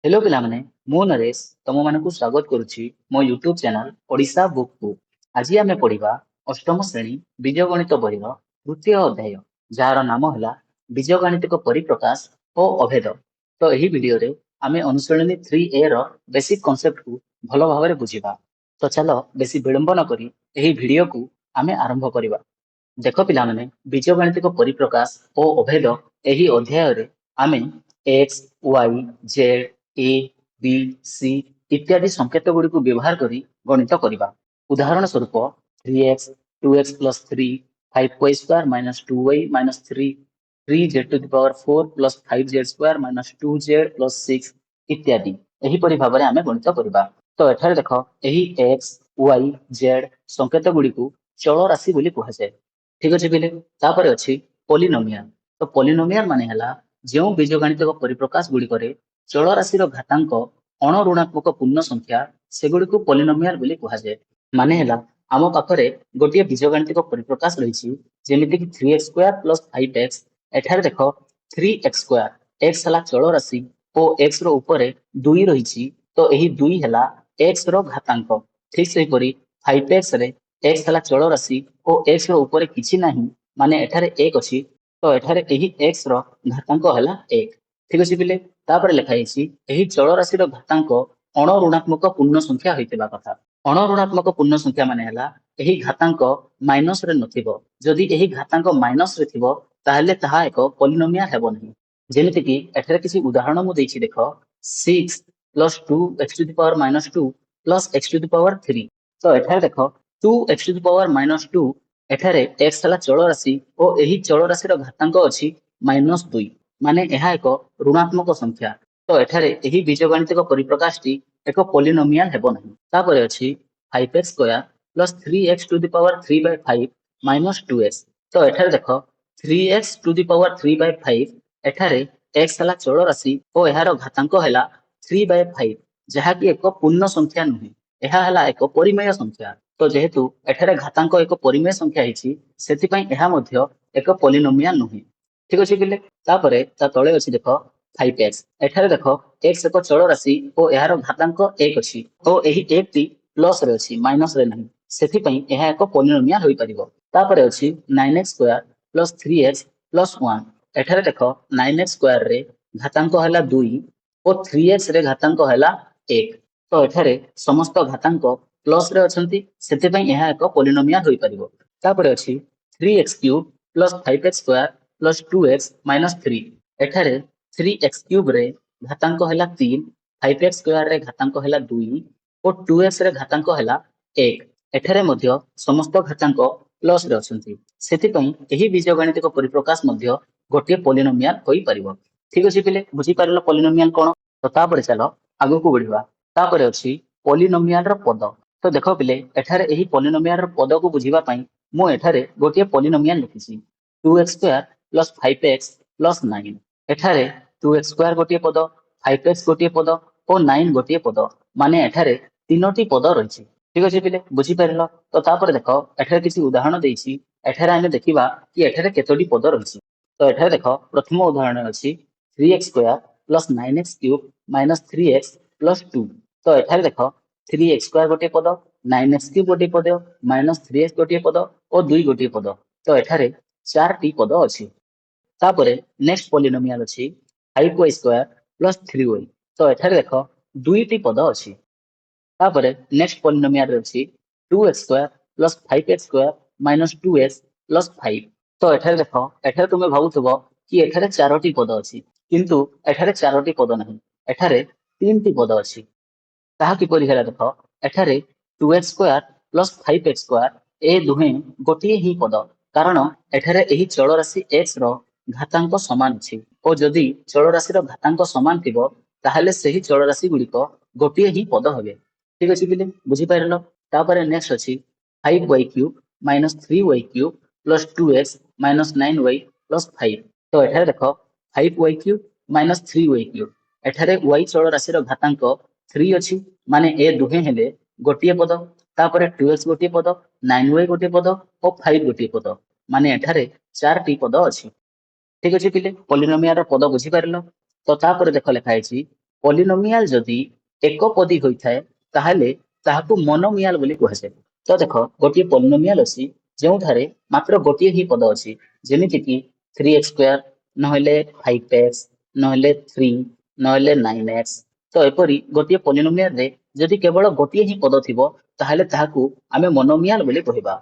Hello पिलामाने मु नरेश तम मानकु स्वागत करुछि मो YouTube channel Odisha book book. आज आमे पढ़िबा अष्टम श्रेणी बीजगणित बहिर तृतीय अध्याय जार नाम होला बीजगणितिक परिप्रकाश और अभेद। तो एही वीडियो रे आमे अनुश्रेणी 3A रो बेसिक कांसेप्ट को भलो भाबरे बुझिबा। तो चलो बेसी विलंब न करी एही वीडियो को आमे आरंभ करिबा। देख पिलामाने बीजगणितिक परिप्रकाश और अभेद एही अध्याय रे आमे x y z a b c इत्यादि संकेत गुड़ी को व्यवहार करी गणित करिबा। उदाहरण स्वरूप 3x 2x plus 3 5y square minus 2y minus 3 3z to the power 4 plus 5z square minus 2z plus 6 इत्यादि एहीपरि भाबरे आमे गणित करिबा। तो एठारे देख एही x y z संकेत गुड़ी को चल राशि बोली कुहा जाय। ठीक अछि बिले तापरे अछि पॉलिनोमियल। तो पॉलिनोमियल माने हला जेउ बीजगणितिक परिप्रकाश गुडी करे चल राशिर घातांक अण ऋणात्मक पूर्ण संख्या सेगुडी को पॉलिनोमियल बोली कुहा जाय। माने हला आम पाखरे गोटिए बीजगणितिक परिप्रकाश रहिछि जेमिति कि 3x स्क्वायर प्लस 5x। एठारे देखो 3x स्क्वायर x हला चल राशि ओ x रो ऊपरे 2 रहिछि तो एही 2 हला x रो घातांक। ठीक सेहि परि 5x रे x हला चल राशि ओ x रो ऊपरे किछि नाही माने एठारे 1 अछि तो एठारे एही x रो घातांक हला 1। ठीक अछि बिले तापर लेखा ହେଇछि एही चल राशिर घातांक अण ऋणात्मक पूर्ण संख्या होइतिबा कथा। अण ऋणात्मक पूर्ण संख्या माने हला एही घातांक माइनस रे नथिबो। जदि एही घातांक माइनस रे थिबो ताहेले ताहा एक पॉलिनोमियल हेबो नाही। जेमिति कि एठारे किछि उदाहरण मु देइछि देखो 6 plus 2 x to the power minus 2 plus x to the power 3। तो एठारे देखो 2 x to the power minus 2 एठारे x हला चल राशि ओ एही चल राशिर घातांक अछि माइनस 2 माने एहा एक ऋणात्मक संख्या। तो एठारे एही बीजगणितिक परिप्रकाशटी एक पॉलिनोमियल हेबो नाही। तापरे अछि 5x square plus 3x to the power 3 by 5 minus 2x। तो एठारे देखो 3x to the power 3 by 5 एठारे x हला चल राशि ओ एहार घातांक हला 3 बाय 5 जहा कि एक पूर्ण संख्या नुहे। एहा हला एक परिमेय संख्या। तो जेहेतु एठारे घातांक एक परिमेय संख्या हिची सेति पई एहा मध्य एक पॉलिनोमियल नुहे। ठीक अछि बिले तापरे ता तळे अछि देखो 5x। एठारे देखो x एक चल राशि ओ एहार घातांक 1 अछि ओ एही 1 टी प्लस रे अछि माइनस रे नाही सेति पई एहा एक पॉलिनोमियल होई परिबो। तापरे अछि 9x square plus 3x plus 1। एठारे देखो 9x स्क्वायर रे घातांक हला 2 ओ 3x रे घातांक हला 1। तो एठारे समस्त घातांक प्लस रे अछंती सेति पई एहा एक पॉलिनोमियल होई परिबो। तापरे अछि 3x cube plus 5x square plus 2x minus 3। एठारे 3x क्यूब रे घातांक हला 3 5x स्क्वायर रे घातांक हला 2 और 2x रे घातांक हला 1। एठारे मध्य समस्त घातांक प्लस रे अछंती सेति पई एही बीजगणितिक परिप्रकाश मध्य गोटिए पॉलिनोमियल होई परिबो। ठीक अछि पिले बुझी पारलो पॉलिनोमियल कोन। तो तापरे चलो आगु को बढ़िबा। तापरे अछि पॉलिनोमियल रो पद। तो देखो पिले एठारे एही पॉलिनोमियल रो पद को बुझिबा पई मु एठारे गोटिए पॉलिनोमियल लिखिछि 2x square plus 5x plus 9। एठारे 2x स्क्वायर गोटिए पद 5x गोटिए पद और 9 गोटिए पद माने एठारे तीनोटी पद रहिछि। ठीक अछि पिले बुझी पारलो। तो तापर देखो एठारे किछि उदाहरण देइछि एठारे आमे देखिबा कि एठारे केतोटी पद रहिछि। तो एठारे देखो प्रथम उदाहरण अछि 3x square plus 9x cube minus 3x plus 2। तो एठारे देखो 3x स्क्वायर गोटिए पद 9x क्यूब गोटिए पद माइनस 3x गोटिए पद और 2 गोटिए पद। तो एठारे 4 टी पद अछि। तापरे नेक्स्ट पॉलिनोमियल अछि 5y स्क्वायर प्लस 3y। तो एठारे देखो 2 टी पद अछि। तापरे नेक्स्ट पॉलिनोमियल अछि 2x square plus 5x square minus 2x plus 5। तो एठारे देखो एठारे तुमे भाबुथबो कि एठारे 4 टी पद अछि किंतु एठारे 4 टी पद नाही एठारे 3 टी पद अछि। ताहा किपरि हेला देखो एठारे 2x square plus 5x square ए दुहे गोटिए ही पद कारण एठारे एही चल राशि x रो घातांक समान अछि ओ जदि चल राशि रो घातांक समान थिबो ताहेले सेही चल राशि गुडीको गोटिए ही पद होबे। ठीक अछि बिले बुझी पारलो। तापरे नेक्स्ट अछि 5y cube minus 3y cube plus 2x minus 9y plus 5। तो एठारे देखो 5y cube minus 3y cube एठारे y चल राशि रो घातांक 3 अछि माने ए दुहे हेले गोटिए पद। तापरे 2x गोटिए पद 9y गोटिए पद और 5 गोटिए पद माने एठारे 4 टी पद अछि। ठीक अछि पिले पॉलिनोमियल रो पद बुझी पारलो। तो तापरे देखो लेखा आइछि पॉलिनोमियल जदि एक पदी होता है ताहले ताहाकू मोनोमियल बोली कुहाଯାଏ। तो देख गोटे पॉलिनोमियल अछि जोठारे मात्र गोटे ही पद अछि जेमिति कि 3x² नहले 5x नहले 3 नहले 9x। तो एपरी गोटे पॉलिनोमियल रे जदि केवल गोटे ही पद थिबो ताहले ताहाकू आमे मोनोमियल बोली कहबा।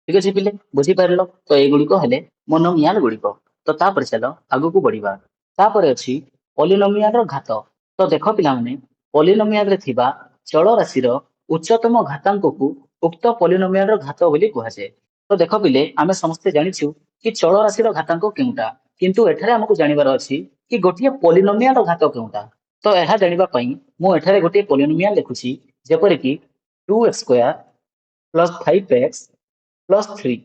ठीक अच्छे पिले बुझीपार तो एगुड़िक हेले मोनोमियाल गुड़िक। तो तापर चल आगू को बढ़िबा। तापर अछि पॉलिनोमियाल रो घात। तो देख पिला माने पॉलिनोमियाल रे थिबा चल राशि रो उच्चतम घातांक को उक्त पॉलिनोमियाल रो घात बोली कुहाଯାए। तो देख पिले आमे समस्ते जानिछु कि चल राशि रो घातांक केउटा, किंतु एठारे हमकु जानिबार अछि कि गोटिए पॉलिनोमियाल रो घात केउटा। तो एहा जानिबा पई मु एठारे गोटिए पॉलिनोमियाल लिखुछि जेपरि कि 2x² प्लस 5x प्लस 3।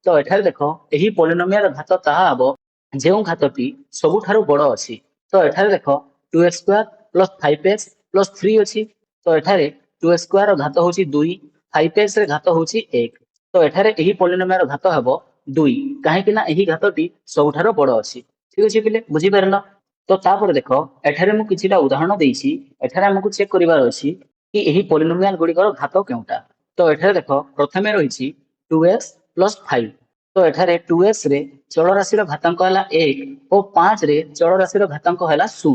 तो एठारे देख यही पॉलिनोमियल घात ताहा हबो जेउ घातटी सबुठारु बड़ अछि। तो एठारे देख 2x² प्लस 5x प्लस 3 अछि। तो एठारे 2x² रो घात होछि 2, 5x रे घात होछि 1। तो एठारे यही पॉलिनोमियल घात हबो 2 काहेकि ना यही घातटी सबुठारु बड़ अछि। ठीक अछि पिले बुझी पारल। तो तापर देख एठारे मु किछिटा उदाहरण देइछि। एठारे हमकु चेक करिवार अछि कि यही पॉलिनोमियल गुड़िकर घात केउटा। तो एठारे देख प्रथमे रहिछि 2x प्लस 5। तो एठारे 2x रे चल राशि रो घातांक हला 1 और 5 रे चल राशि रो घातांक हला 0।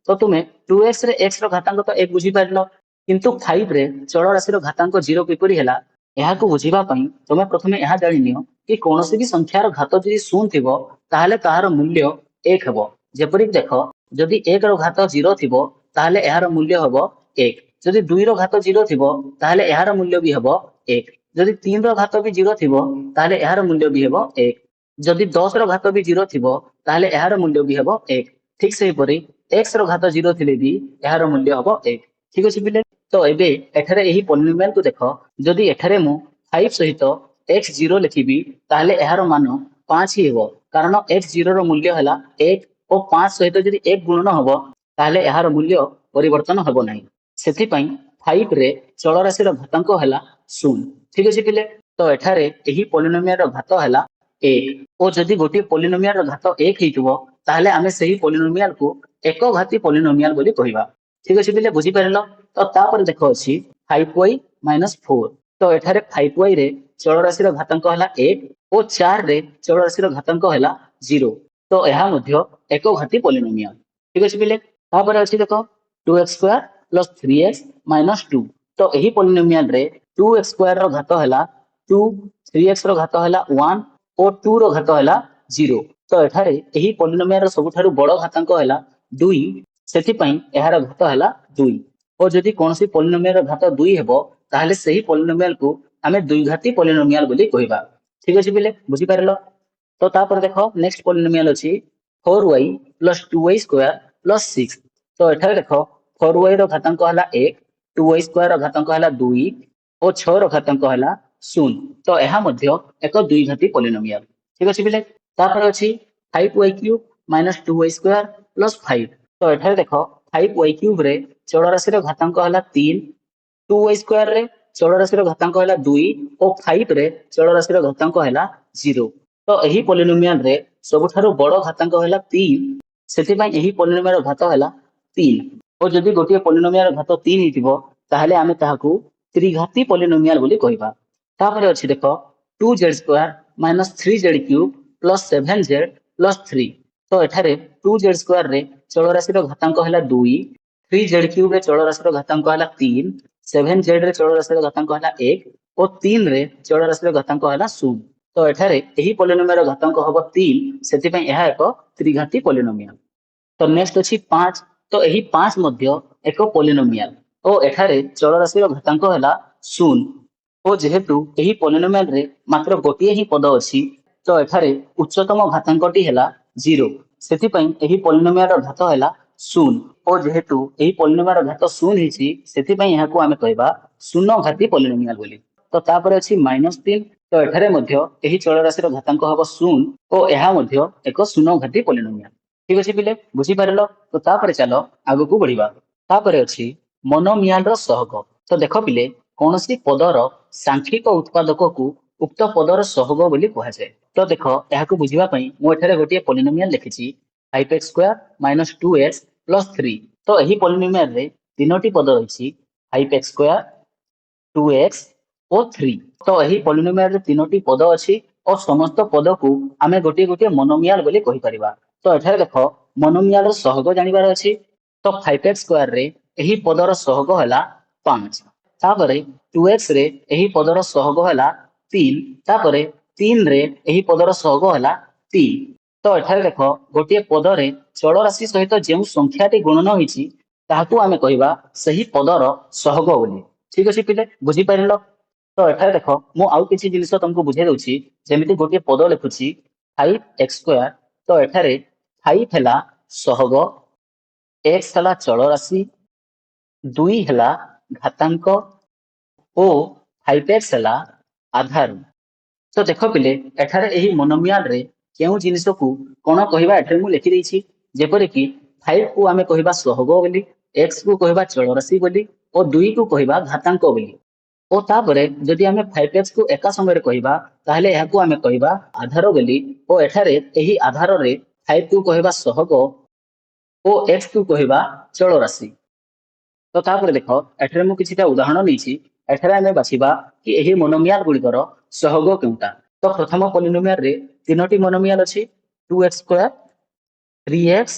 तो तुमे 2x रे x रो घातांक तो 1 बुझी पारलो, किंतु 5 रे चल राशि रो घातांक 0 किपरि हला एहाकू बुझीबा पई तुमे प्रथमे एहा जानि नियो कि कोनोसी भी संख्यार घात जदि 0 थिबो ताहाले ताहार मूल्य 1 हबो। जेपरि देख जदि 1 रो घात 0 थिबो ताहाले एहार मूल्य हबो 1। जदि 2 रो घात 0 थिबो ताहाले एहार मूल्य भी हबो 1। जदि 3 रो घात भी 0 थिबो ताहाले एहार मूल्य भी हेबो 1। जदि 10 रो घात भी 0 थिबो ताहाले एहार मूल्य भी हेबो 1। ठीक सेहि परि x रो घात 0 थिले भी एहार मूल्य हेबो 1। ठीक अछि पिले। तो एबे एठारे एही पॉलिनोमियल को देख जदि एठारे मु 5 सहित x0 लिखिबी ताहाले एहार मान 5 ही हेबो, कारण x0 रो मूल्य हला 1 और 5 सहित जदि 1 गुणन हबो ताहाले एहार मूल्य परिवर्तन हबो नाही। सेथि पई 5 रे चल राशि रो घातांक हला 0। ठीक अछि पिले। तो एठारे एही पॉलिनोमियल रो घात हला 1 और जदि गोटे पॉलिनोमियल रो घात 1 हेतिबो ताहाले आमे सही पॉलिनोमियल को एक घाती पॉलिनोमियल बोली कहिबा। ठीक अछि पिले बुझी पारलो। तो तापर देखो अछि 5y 4। तो एठारे 5y रे चल राशि रो घातांक हला 1 और 4 रे चल राशि रो घातांक हला 0। तो एहा मध्य एक घाती पॉलिनोमियल। ठीक अछि पिले। तापर अछि देखो 2x² प्लस 3x माइनस 2। तो यही पॉलिनोमियल रे 2x² रो घात हला 2, 3x रो घात हला 1 और 2 रो घात हला 0। तो एठारे यही पॉलिनोमियल रो सबुठारु बड़ घातांक हला 2, सेति पई एहार घात हला 2। और जदि कोनोसी पॉलिनोमियल रो घात 2 हेबो ताहाले सही पॉलिनोमियल को आमे दुई घाती पॉलिनोमियल बोली कहिबा। ठीक अछि पिले बुझी पारलो। तो तापर देखो नेक्स्ट पॉलिनोमियल अछि 4y प्लस 2y² प्लस 6। तो एठारे देखो 4y रो घातांक हला 1, 2y² रो घातांक हला 2 और 6 रो घातांक हला 0। तो एहा मध्य एक दुई घाती पॉलिनोमियल। ठीक अछि पिले। तापर अछि 5y³ माइनस 2y² प्लस 5। तो एठारे देखो 5y³ रे चल राशि रो घातांक हला 3, 2y² रे चल राशि रो घातांक हला 2 और 5 रे चल राशि रो घातांक हला 0। तो एही पॉलिनोमियल रे सबुठारु बड़ घातांक हला 3, सेति पई एही पॉलिनोमियल रो घात हला 3। और जदि गोटे पॉलिनोमियल घात 3 हिथिबो ताहाले आमे ताहाकू त्रिघाती पॉलिनोमियल बोली कहिबा। तापर अछि देखो 2z² minus 3z³ plus 7z plus 3। तो एठारे 2z² रे चल राशि रो घातांक हला 2, 3z³ रे चल राशि रो घातांक हला 3, 7z रे चल राशि रो घातांक हला 1 और 3 रे चल राशि रो घातांक हला 0। तो एठारे एही पॉलिनोमियल रो घातांक हबो 3, सेति पई एहा एक त्रिघाती पॉलिनोमियल। तो नेक्स्ट अछि 5। तो यही 5 मध्य एक पॉलिनोमियल और एठारे चल राशि रो घातांक हला 0। और जेहेतु यही पॉलिनोमियल रे मात्र गोटिए ही पद अछि तो एठारे उच्चतम घातांकटी हला 0। सेति पई यही पॉलिनोमियल रो घात हला 0। और जेहेतु यही पॉलिनोमियल रो घात 0 हिची सेति पई एहाकू आमे कहबा शून्य घाती पॉलिनोमियल बोली। तो तापर अछि -3। तो एठारे मध्य यही चल राशि रो घातांक हबो 0 और एहा मध्य एक शून्य घाती पॉलिनोमियल। ठीक अछि पिले बुझी पारलो। तो तापर चलो आगु को बढ़िबा। तापर अछि मोनोमियल रो सहग। तो देखो पिले कोनोसी पदर सांख्यिक उत्पादक को उक्त पदर सहग बोली कहा जाय। तो देखो एहाकू बुझिबा पई मु एठारे गोटिए पॉलिनोमियल लिखिछि 5x² - 2x + 3। तो यही पॉलिनोमियल रे तीनोटी पद रही 5x स्क्वायर 2x और 3 तो यही पॉलिनोमियल रे तीनोटी पद अच्छी और समस्त पद को आमे गोटे गोटे मोनोमियल बोली कहि परिबा। तो एठारे देखो मोनोमियल रो सहग जानिबार अछि। तो 5x स्क्वायर रे यही पदर सहग हला 5 तापरे 2x रे यही पदर सहग हला 3 तापरे 3 रे यही पदर सहग हला 3। तो एठारे देखो गोटे पदरे चल राशि सहित जो संख्याटी गुणन होईची ताहाकू आमे कहिबा सही पदर सहग बोली। ठीक अछि पिले बुझी पारिलो। तो एठारे देखो मु आउ किछि जिनिस तुमको बुझे दउची जेमिति गोटे पद लिखुची 5x स्क्वायर। तो एठारे 5 हला सहग x हला चल राशि 2 हला घातांक ओ 5x हला आधार। तो देख पिले एठारे एही मोनोमियल रे केउ जिनिस को कोन कहिबा एठारे मु लिखि देइछि जेपरि कि 5 को आमे कहिबा सहग बोली x को कहिबा चल राशि बोली और 2 को कहिबा घातांक बोली। और तापरे जदि आमे 5x को एका समय कहिबा ताहले एहाकू आमे कहिबा आधार बोली और एठारे एही आधार रे 5 को कहिबा सहग और x को कहिबा चल राशि। तो तापर देख एठारे मु किछिटा उदाहरण नैछि एठारे आमे बाछिबा कि एही मोनोमियल गुडिकर सहग केउटा। तो प्रथम पॉलिनोमियल रे तीनोटी मोनोमियल अछि 2x स्क्वायर 3x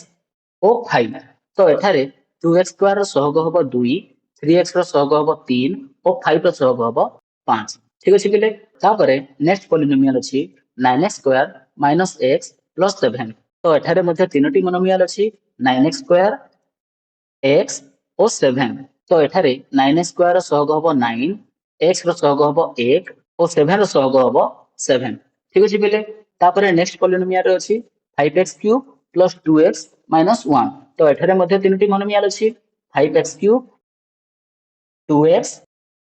और 5। तो एठारे 2x स्क्वायर रो सहग हबो 2 3x रो सहग हबो 3 और 5 रो सहग हबो 5। ठीक अछि पिले। तापरे नेक्स्ट पॉलिनोमियल अछि 9x square minus x plus 7। तो एठारे मध्ये तीनोटी मोनोमियल अछि 9x स्क्वायर x और 7। तो एठारे 9x स्क्वायर रो सहग हबो 9 x रो सहग हबो 1 और 7 रो सहग हबो 7। ठीक अछि पिले। तापरे नेक्स्ट पॉलिनोमियल रे अछि 5x cube plus 2x minus 1। तो एठारे मध्ये तीनोटी मोनोमियल अछि 5x क्यूब 2x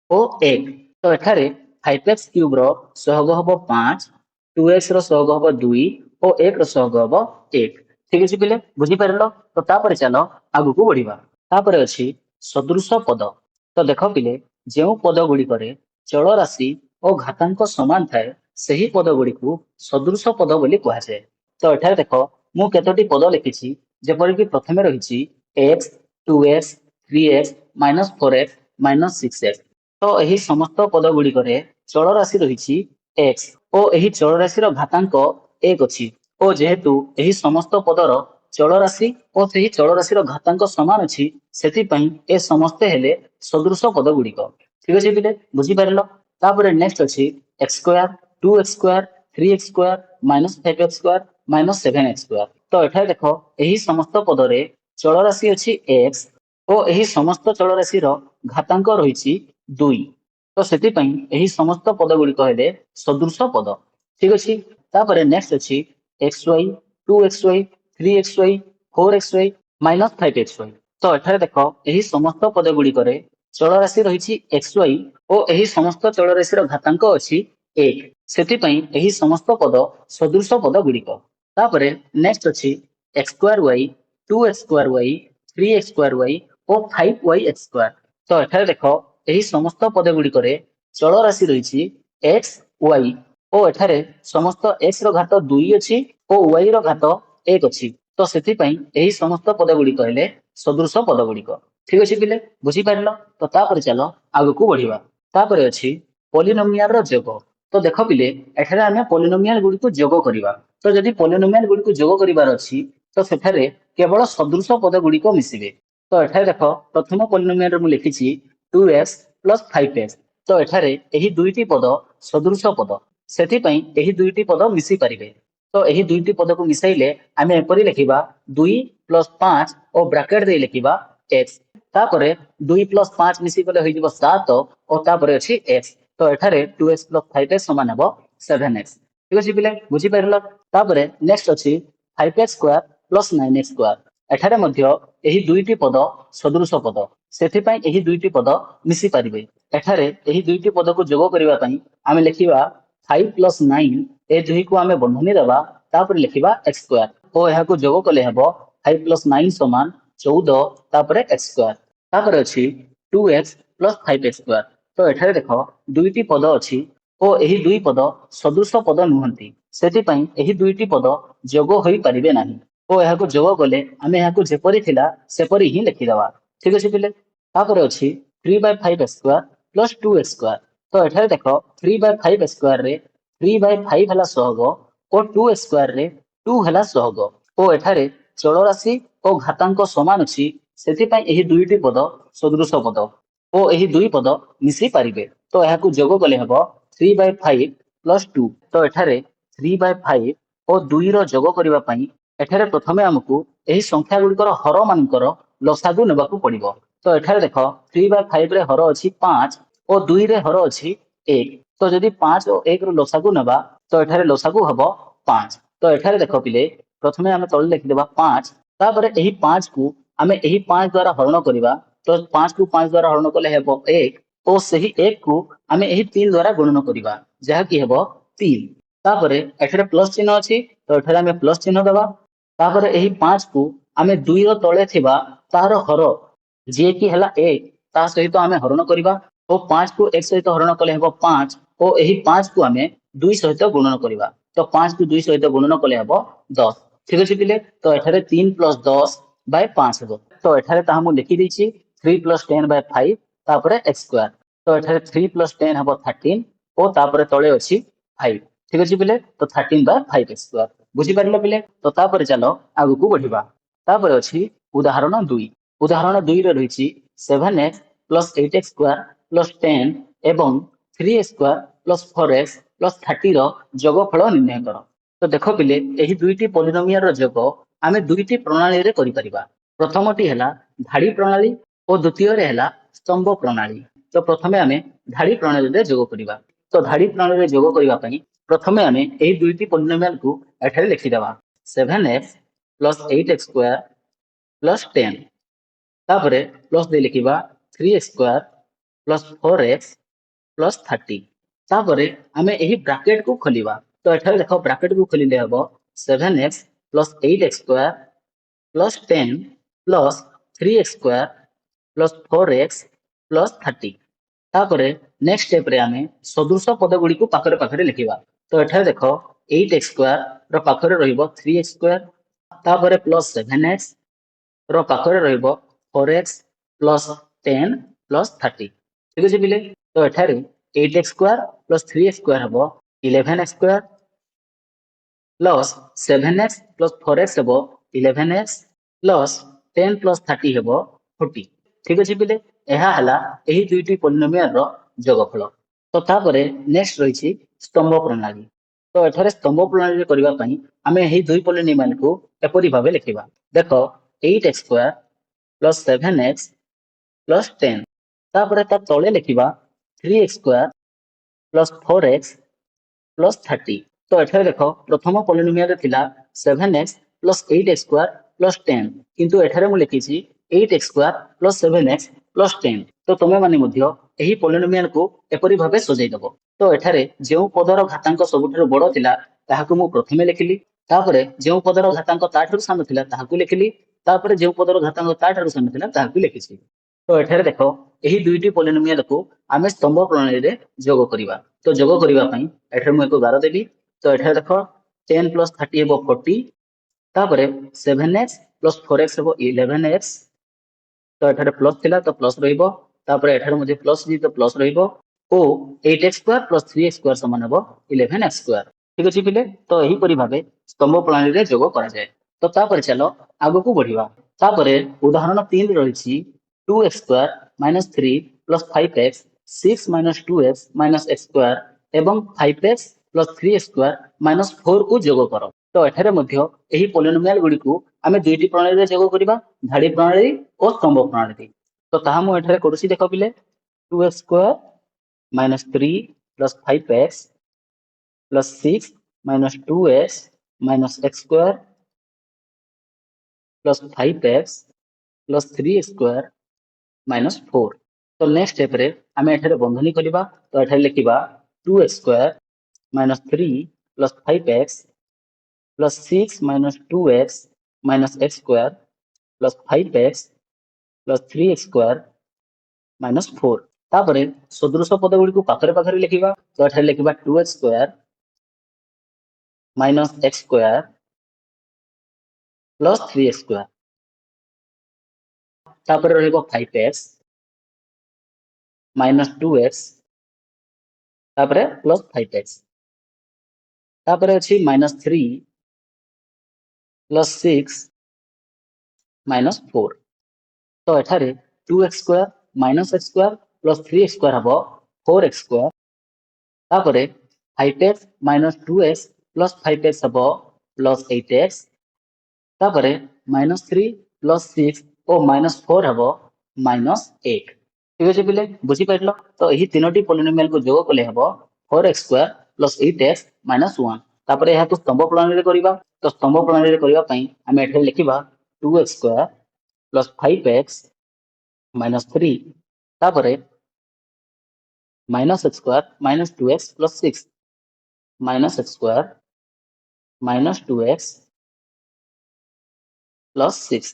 और 1। तो एठारे 5x क्यूब रो सहग हबो 5 2x रो सहग हबो 2 और 1 रो सहग हबो 1। ठीक अछि पिले बुझी पारलो। तो तापर चलो आगु को बढ़िबा। तापर अछि सदृश पद। तो देखो पिले जेउ पद गुडी करे चल राशि और घातांक समान थाए सही पद गुडी को सदृश पद बोली कहा जाय। तो एठारे देखो मु केतोटी पद लिखिछि जेपरि कि प्रथमे रहिछि x 2x 3x minus 4x minus 6x। तो एही समस्त पद गुडी करे चल राशि रहिछि x और एही चल राशि रो घातांक 1 अछि और जेहेतु एही समस्त पदर चल राशि और सही चल राशि रो घातांक समान अछि सेति पई ए समस्त हेले सदृश पद गुडी को। ठीक अछि पिले बुझी पारलो। तापर नेक्स्ट अछि x square 2x square 3x square minus 5x square minus 7x square. तो एठारे देखो एही समस्त पदरे चल राशि अछि x और एही समस्त चल राशि रो घातांक रहिछि 2। तो सेति पई एही समस्त पद गुडी कहले सदृश पद। ठीक अछि। तापर नेक्स्ट अछि xy 2xy 3xy 4xy minus 5xy। तो एठारे देखो एही समस्त पद गुडी करे चल राशि रहिछि xy और एही समस्त चल राशि रो घातांक अछि 1 सेति पई एही समस्त पद सदृश पद गुडी को। तापर नेक्स्ट अछि x square y 2x square y 3x square y और 5yx स्क्वायर। तो एठारे देखो एही समस्त पद गुडी करे चल राशि रहिछि x y और एठारे समस्त x रो घात 2 अछि और y रो घात 1 अछि। तो सेति पई एही समस्त पद गुडी कहले सदृश पद गुडी को। ठीक अछि पिले बुझी पारलो। तो तापर चलो आगु को बढ़िबा। तापर अछि पॉलिनोमियल रो जोग। तो देखो पिले एठारे आमे पॉलिनोमियल गुडी को जोग करिबा। तो जदि पॉलिनोमियल गुडी को जोग करिबार अछि तो सेठारे केवल सदृश पद गुडी को मिसिबे। तो एठारे देखो प्रथम पॉलिनोमियल रे मु लिखिछि 2x प्लस 5x। तो एठारे एही दुईटी पद सदृश पद सेति पई एही दुईटी पद मिसि परिबे। तो एही दुईटी पद को मिसाइले आमे एपरि लिखिबा 2 प्लस 5 और ब्रैकेट दे लिखिबा x। तापरे 2 प्लस 5 मिसि गले होई जिवो 7 और तापरे अछि x। तो एठारे 2x प्लस 5x समान हबो 7x। ठीक अछि पिले बुझी पारलो। तापरे नेक्स्ट अछि 5x square plus 9x square. एठारे मध्य एही दुईटी पद सदृश पद सेति पई एही दुईटी पद मिसि परिबे। एठारे एही दुईटी पद को जोग करिवा पई आमे लिखिबा 5 प्लस 9 ए दुई को आमे बंधनी देबा तापर लिखिबा x स्क्वायर और एहा को जोग कले हबो 5 प्लस 9 समान 14 तापर x स्क्वायर। तापर अछि 2x प्लस 5x स्क्वायर। तो एठारे देखो दुईटी पद अछि और एही दुई पद सदृश पद नुहंती सेति पई एही दुईटी पद जोग होई परिबे नाही। ଓ ଏହାକୁ ଯୋଗ କଲେ ଆମେ ଏହାକୁ ଯେପରି ଥିଲା ସେପରି ହିଁ ଲେଖିଦେବା। ଠିକ ଅଛି ପିଲେ। ତାପରେ ଅଛି 3/5 ସ୍କୋୟାର ପ୍ଲସ୍ 2 ସ୍କୋୟାର। ତ ଏଠାରେ ଦେଖ 3/5 ସ୍କୋୟାରରେ 3/5 ହେଲା ସହଗ ଓ 2 ସ୍କୋୟାରରେ 2 ହେଲା ସହଗ ଓ ଏଠାରେ ଚଳରାଶି ଓ ଘାତାଙ୍କ ସମାନ ଅଛି, ସେଥିପାଇଁ ଏହି ଦୁଇଟି ପଦ ସଦୃଶ ପଦ ଓ ଏହି ଦୁଇ ପଦ ମିଶି ପାରିବେ। ତ ଏହାକୁ ଯୋଗ କଲେ ହେବ 3/5 + 2। ତ ଏଠାରେ 3/5 ଓ 2ର ଯୋଗ କରିବା ପାଇଁ ଏଠାରେ ପ୍ରଥମେ ଆମକୁ ଏହି ସଂଖ୍ୟା ଗୁଡ଼ିକର ହର ମାନଙ୍କର ଲସାଗୁ ନେବାକୁ ପଡିବ। ତ ଏଠାରେ ଦେଖ 3/5 ରେ ହର ଅଛି 5 ଓ 2ରେ ହର ଅଛି 1। ତ ଯଦି 5 ଓ 1 ର ଲସାଗୁ ନେବା ତ ଏଠାରେ ଲସାଗୁ ହବ 5। ତ ଏଠାରେ ଦେଖ ପିଲେ ପ୍ରଥମେ ଆମେ ତଳେ ଲେଖିଦେବା 5, ତାପରେ ଏହି 5 କୁ ଆମେ ଏହି 5 ଦ୍ୱାରା ହରଣ କରିବା। ତ 5 କୁ 5 ଦ୍ୱାରା ହରଣ କଲେ ହେବ 1 ଓ ସେହି 1 କୁ ଆମେ ଏହି 3 ଦ୍ୱାରା ଗୁଣନ କରିବା, ଯାହାକି ହେବ 3। ତାପରେ ଏଠାରେ ପ୍ଲସ୍ ଚିହ୍ନ ଅଛି, ତ ଏଠାରେ ଆମେ ପ୍ଲସ୍ ଚିହ୍ନ ଦେବା। ତାପରେ ଏହି 5 କୁ ଆମେ 2ର ତଳେ ଥିବା ତାହାର ହର ଯିଏକି ହେଲା 1 ତା ସହିତ ଆମେ ହରଣ କରିବା ଓ 5 କୁ 1 ସହିତ ହରଣ କଲେ ହେବ 5 ଓ ଏହି 5 କୁ ଆମେ 2 ସହିତ ଗୁଣନ କରିବା। ତ 5 କୁ 2 ସହିତ ଗୁଣନ କଲେ ହେବ 10। ଠିକ ଅଛି ପିଲେ। ତ ଏଠାରେ 3 + 10/5 ହେବ। ତ ଏଠାରେ ତାହା ମୁଁ ଲେଖିଦେଇଛି 3 + 10/5 ତାପରେ x²। ତ ଏଠାରେ 3 + 10 ହେବ 13 ଓ ତାପରେ ତଳେ ଅଛି 5। ଠିକ ଅଛି ପିଲେ। ତ 13/5 x²। ବୁଝିପାରିଲ ପିଲେ। ତ ତାପରେ ଚାଲ ଆଗକୁ ବଢିବା। ତାପରେ ଅଛି ଉଦାହରଣ 2। ଉଦାହରଣ 2ରେ ରହିଛି 7x + 8x² + 10 ଏବଂ 3x² + 4x + 30ର ଯୋଗଫଳ ନିର୍ଣ୍ଣୟ କର। ତ ଦେଖ ପିଲେ ଏହି ଦୁଇଟି ପଲିନୋମିଆଲର ଯୋଗ ଆମେ ଦୁଇଟି ପ୍ରଣାଳୀରେ କରିପାରିବା। ପ୍ରଥମଟି ହେଲା ଧାଡି ପ୍ରଣାଳୀ ଓ ଦ୍ୱିତୀୟରେ ହେଲା ସ୍ତମ୍ଭ ପ୍ରଣାଳୀ। ତ ପ୍ରଥମେ ଆମେ ଧାଡି ପ୍ରଣାଳୀରେ ଯୋଗ କରିବା। ତ ଧାଡି ପ୍ରଣାଳୀରେ ଯୋଗ କରିବା ପାଇଁ ପ୍ରଥମେ ଆମେ ଏହି ଦୁଇଟି ପଲିନୋମିଆଲକୁ ଏଠାରେ ଲେଖିଦେବା 7x + 8x² + 10। ତାପରେ ପ୍ଲସ୍ ଦେଇ ଲେଖିବା 3x² + 4x + 30। ତାପରେ ଆମେ ଏହି ବ୍ରାକେଟକୁ ଖୋଲିବା। ତ ଏଠାରେ ଦେଖ ବ୍ରାକେଟକୁ ଖୋଲିଲେ ହେବ 7x + 8x² + 10 + 3x² + 4x + 30। ତାପରେ ନେକ୍ସଟ ଷ୍ଟେପରେ ଆମେ ସଦୃଶ ପଦ ଗୁଡ଼ିକୁ ପାଖରେ ପାଖରେ ଲେଖିବା। ତ ଏଠାରେ ଦେଖ 8x² ର ପାଖରେ ରହିବ 3x², ତାପରେ ପ୍ଲସ୍ 7x ର ପାଖରେ ରହିବ 4x + 10 + 30। ଠିକ ଅଛି ପିଲେ। ତ ଏଠାରେ 8x² + 3x² ହେବ 11x² ପ୍ଲସ୍ 7x + 4x ହେବ 11x ପ୍ଲସ୍ 10 + 30 ହେବ 40। ଠିକ ଅଛି ପିଲେ। ଏହା ହେଲା ଏହି ଦୁଇଟି ପଲିନୋମିଆଲର ଯୋଗଫଳ। ତ ତାପରେ ନେକ୍ସଟ ରହିଛି ସ୍ତମ୍ଭ ପ୍ରଣାଳୀ। ତ ଏଠାରେ ସ୍ତମ୍ଭ ପ୍ରଣାଳୀରେ କରିବା ପାଇଁ ଆମେ ଏହି ଦୁଇ ପଲିନୋମିଆଲକୁ ଏପରି ଭାବେ ଲେଖିବା। ଦେଖ 8x² + 7x + 10। ତାପରେ ତା ତଳେ ଲେଖିବା 3x² + 4x + 30। ତ ଏଠାରେ ଦେଖ ପ୍ରଥମ ପଲିନୋମିଆଲରେ ଥିଲା 7x + 8x² + 10, କିନ୍ତୁ ଏଠାରେ ମୁଁ ଲେଖିଛି 8x² + 7x + 10। ତ ତମେମାନେ ମଧ୍ୟ ଏହି ପଲିନୋମିଆଲକୁ ଏପରି ଭାବେ ସଜାଇଦେବ। ତ ଏଠାରେ ଯେଉଁ ପଦର ଘାତାଙ୍କ ସବୁଠାରୁ ବଡ଼ ଥିଲା ତାହାକୁ ମୁଁ ପ୍ରଥମେ ଲେଖିଲି, ତାପରେ ଯେଉଁ ପଦର ଘାତାଙ୍କ ତାଠାରୁ ସାନ ଥିଲା ତାହାକୁ ଲେଖିଲି, ତାପରେ ଯେଉଁ ପଦର ଘାତାଙ୍କ ତାଠାରୁ ସାନ ଥିଲା ତାହାକୁ ଲେଖିଛି। ତ ଏଠାରେ ଦେଖ ଏହି ଦୁଇଟି ପଲିନୋମିଆଲକୁ ଆମେ ସ୍ତମ୍ଭ ପ୍ରଣାଳୀରେ ଯୋଗ କରିବା। ତ ଯୋଗ କରିବା ପାଇଁ ଏଠାରେ ମୁଁ ଏକ ଗାର ଦେବି। ତ ଏଠାରେ ଦେଖ 10 + 30 ହେବ 40, ତାପରେ 7x + 4x ହେବ 11x। ତ ଏଠାରେ ପ୍ଲସ୍ ଥିଲା ତ ପ୍ଲସ୍ ରହିବ, ତାପରେ ଏଠାରେ ମଧ୍ୟ ପ୍ଲସ୍ ଅଛି ତ ପ୍ଲସ୍ ରହିବ ଓ 8x² + 3x² ସମାନ ହେବ 11x²। ଠିକ ଅଛି ପିଲେ। ତ ଏହିପରି ଭାବେ ସ୍ତମ୍ଭ ପ୍ରଣାଳୀରେ ଯୋଗ କରାଯାଏ। ତ ତାପରେ ଚାଲ ଆଗକୁ ବଢିବା। ତାପରେ ଉଦାହରଣ 3 ରହିଛି 2x² - 3 + 5x 6 - 2x - x² ଏବଂ 5x + 3x² - 4 କୁ ଯୋଗ କର। ତ ଏଠାରେ ମଧ୍ୟ ଏହି ପଲିନୋମିଆଲ ଗୁଡ଼ିକୁ ଆମେ ଦୁଇଟି ପ୍ରଣାଳୀରେ ଯୋଗ କରିବା, ଧାଡି ପ୍ରଣାଳୀ ଓ ସ୍ତମ୍ଭ ପ୍ରଣାଳୀ। ତ ତାହା ମୁଁ ଏଠାରେ କରୁଛି ଦେଖ ପିଲେ 2x² - 3 + 5x + 6 - 2x - x² + 5x + 3x² - 4। ତ ନେକ୍ସଟ ଷ୍ଟେପରେ ଆମେ ଏଠାରେ ବନ୍ଧନୀ କରିବା। ତ ଏଠାରେ ଲେଖିବା 2x² - 3 + 5x + 6 - 2x - x² + 5x + 3x² - 4। ତାପରେ ସଦୃଶ ପଦ ଗୁଡ଼ିକୁ ପାଖରେ ପାଖରେ ଲେଖିବା। ତ ଏଠାରେ ଲେଖିବା 2x² - x² plus 3x square तापर रहइबो 5x माइनस 2x तापर प्लस 5x तापर अछि माइनस 3 प्लस 6 माइनस 4 तो एठारे 2x square minus x square plus 3x square हबो 4x स्क्वायर तापर 5x minus 2x plus 5x हबो प्लस 8x तापर माइनस 3 प्लस 6 और माइनस 4 हबो माइनस 8 ठीक अछि पिले बुझी पाइलो तो एही तीनोटी पॉलिनोमियल को जोग कले हबो 4x square plus 8x minus 1 तापर एहा को स्तंभ प्रणाली रे करिबा तो स्तंभ प्रणाली रे करिबा पई हमें एठे लिखिबा 2x square plus 5x minus 3 तापर minus x square minus 2x plus 6 minus x square minus 2x plus 6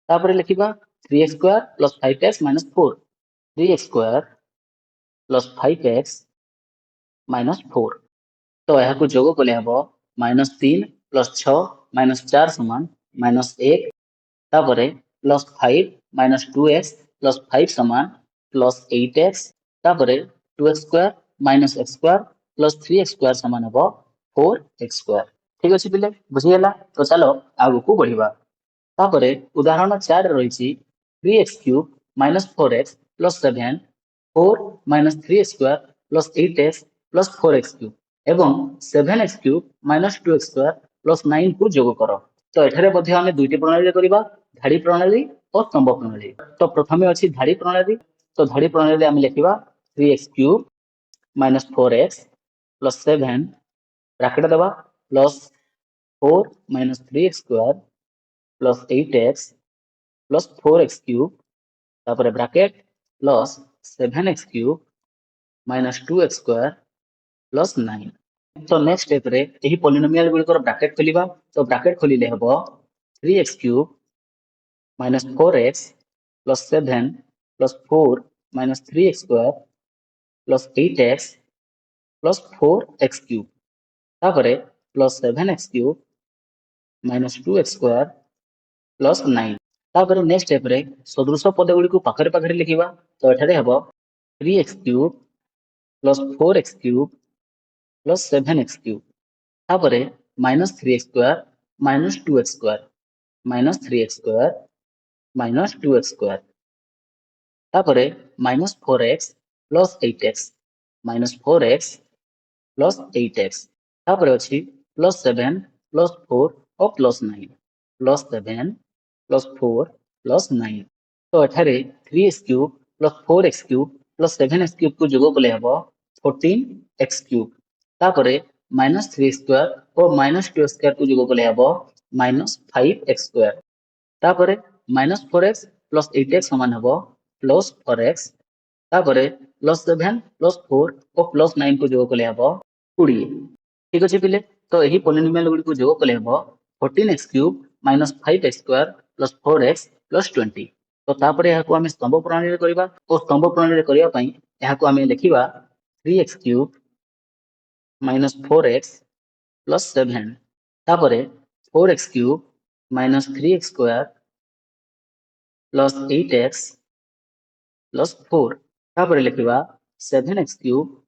तापर लिखिबा 3x square plus 5x minus 4 3x square plus 5x minus 4 तो यह को जोग कले हबो माइनस 3 प्लस 6 माइनस 4 समान माइनस 1 तापरे प्लस 5 माइनस 2x प्लस 5 समान प्लस 8x तापरे 2x square minus x square plus 3x square समान हबो 4x स्क्वायर ठीक अछि पिले बुझी गेला तो चलो आगु को बढ़िबा तापरे उदाहरण 4 रहिछि 3x cube minus 4x plus 7 4 minus 3 square plus 8x plus 4x cube एवं 7x cube minus 2x square plus 9 को जोग करो तो एठारे मध्ये हमें दुईटी प्रणाली करिबा धाड़ी प्रणाली और स्तंभ प्रणाली तो प्रथमे अछि धाड़ी प्रणाली तो धाड़ी प्रणाली हम लिखिबा 3x cube minus 4x plus 7 bracket दबा plus 4 minus 3x square plus 8x plus 4x cube तापर bracket plus 7x cube minus 2x square plus 9 तो नेक्स्ट स्टेप रे एही पॉलिनोमियल गुलिकर ब्रैकेट खोलिबा तो ब्रैकेट खोलिले हबो 3x cube minus 4x plus 7 plus 4 minus 3x square plus 8x plus 4x cube तापर plus 7x cube minus 2x square plus 9 तापर next step रे सदृश पद गुडी को पाखरे पाखरे लिखिबा तो एठारे हबो 3x cube plus 4x cube plus 7x cube तापर minus 3x square minus 2x square minus 3x square minus 2x square तापर minus 4x plus 8x minus 4x plus 8x तापर अछि प्लस 7 प्लस 4 और प्लस 9 प्लस 7 प्लस 4 प्लस 9 तो एठारे 3x cube plus 4x cube plus 7x cube को जोग कले हबो 14x क्यूब तापर माइनस 3 स्क्वायर और माइनस 2 स्क्वायर को जोग कले हबो माइनस 5x स्क्वायर तापर माइनस 4x प्लस 8x समान हबो प्लस 4x तापर प्लस 7 प्लस 4 और प्लस 9 को जोग कले हबो 20 ठीक अछि पिले तो एही पॉलिनोमियल गुडी को जोग कले हबो 14x cube minus 5x square plus 4x plus 20 तो तापर यहा को हम स्तंभ प्रणाली रे करिबा और स्तंभ प्रणाली रे करिया पई यहा को हम लिखिबा 3x cube minus 4x plus 7 तापर 4x cube minus 3x square plus 8x plus 4 तापर लिखिबा 7x cube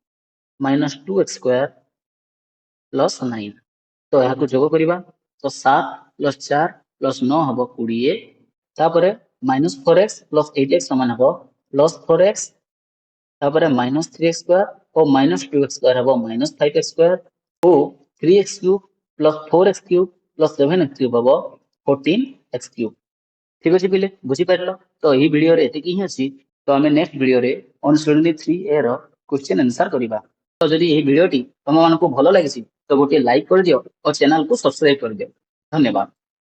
minus 2x square plus 9 तो यहा को जोग करिबा तो 7 प्लस 4 प्लस 9 हबो 20 तापर माइनस 4x प्लस 8x समान हबो प्लस 4x तापर माइनस 3x स्क्वायर और माइनस 2x स्क्वायर हबो माइनस 5x स्क्वायर ओ 3x cube plus 4x cube plus 7x cube हबो 14x क्यूब ठीक अछि पिले बुझी पारलो तो एही वीडियो रे एतिकी ही अछि तो हमें नेक्स्ट वीडियो रे अनुसरणी 3a रो क्वेश्चन आंसर करिबा तो जदि एही वीडियो टी तुम मानको भलो लागिछि तो गोटे लाइक कर दियो और चैनल को सब्सक्राइब कर दियो धन्यवाद।